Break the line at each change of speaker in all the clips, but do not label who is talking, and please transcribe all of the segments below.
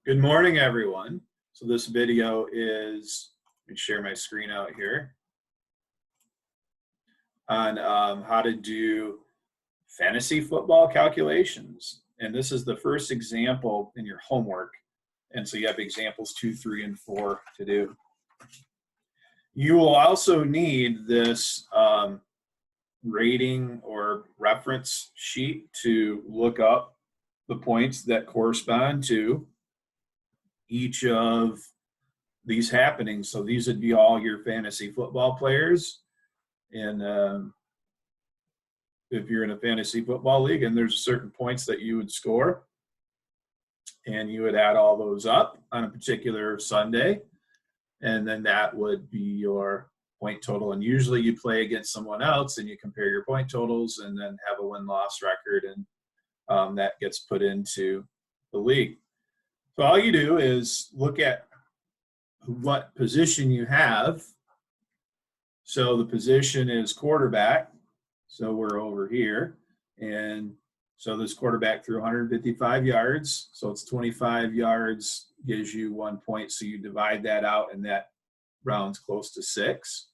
Good morning, everyone. So this video is, let me share my screen out here, on how to do fantasy football calculations. And this is the first example in your homework. And so you have examples 2, 3, and 4 to do. You will also need this rating or reference sheet to look up the points that correspond to each of these happenings. So these would be all your fantasy football players. And if you're in a fantasy football league and there's certain points that you would score, and you would add all those up on a particular Sunday, and then that would be your point total. And usually you play against someone else and you compare your point totals and then have a win-loss record, and that gets put into the league. So all you do is look at what position you have. So the position is quarterback. So we're over here. And so this quarterback threw 155 yards. So it's 25 yards gives you 1 point. So you divide that out and that rounds close to 6.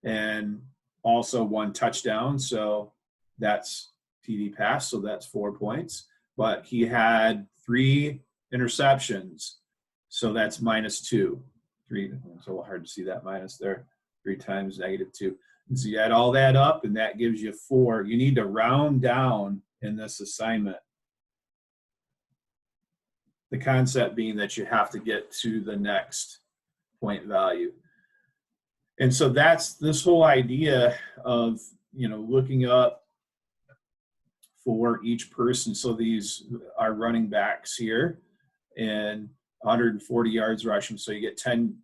And also 1 touchdown. So that's TD pass. So that's 4 points. But he had 3 interceptions. So that's -2. 3, it's a little hard to see that minus there. 3 times -2. And so you add all that up and that gives you 4. You need to round down in this assignment. The concept being that you have to get to the next point value. And so that's this whole idea of, looking up for each person. So these are running backs here, and 140 yards rushing. So you get 10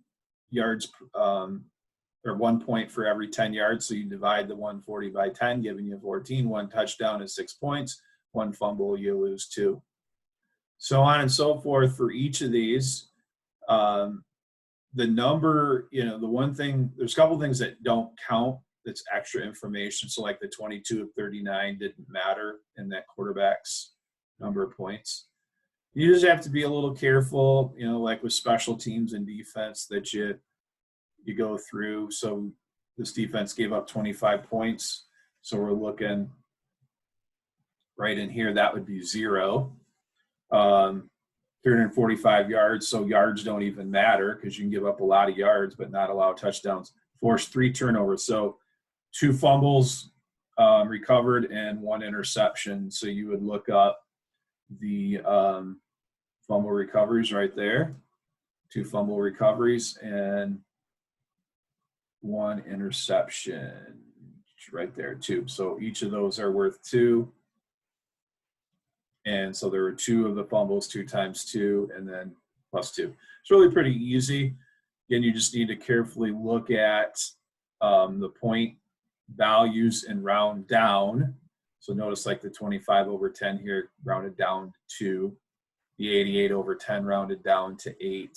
yards or 1 point for every 10 yards. So you divide the 140 by 10, giving you 14. 1 touchdown is 6 points. 1 fumble, you lose 2. So on and so forth for each of these. The number, the one thing, there's a couple things that don't count. That's extra information. So like the 22 of 39 didn't matter in that quarterback's number of points. You just have to be a little careful, like with special teams and defense that you go through. So this defense gave up 25 points. So we're looking right in here. That would be 0. 345 yards. So yards don't even matter because you can give up a lot of yards but not allow touchdowns. Forced 3 turnovers. So 2 fumbles recovered and 1 interception. So you would look up the fumble recoveries right there. 2 fumble recoveries and 1 interception right there too. So each of those are worth 2. And so there were 2 of the fumbles, 2 times 2, and then plus 2. It's really pretty easy. Again, you just need to carefully look at the point values and round down. So notice like the 25 over 10 here rounded down to 2. The 88 over 10 rounded down to 8.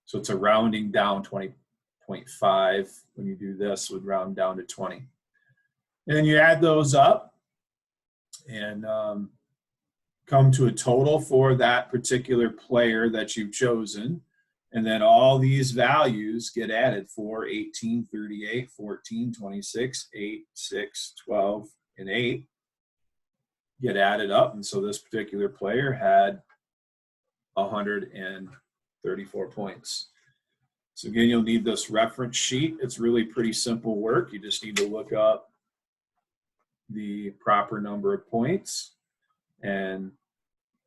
So it's a rounding down. 20.5 when you do this would round down to 20. And then you add those up and come to a total for that particular player that you've chosen. And then all these values get added: 4, 18, 38, 14, 26, 8, 6, 12, and 8 get added up. And so this particular player had 134 points. So again, you'll need this reference sheet. It's really pretty simple work. You just need to look up the proper number of points and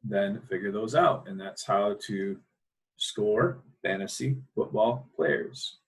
then figure those out. And that's how to score fantasy football players.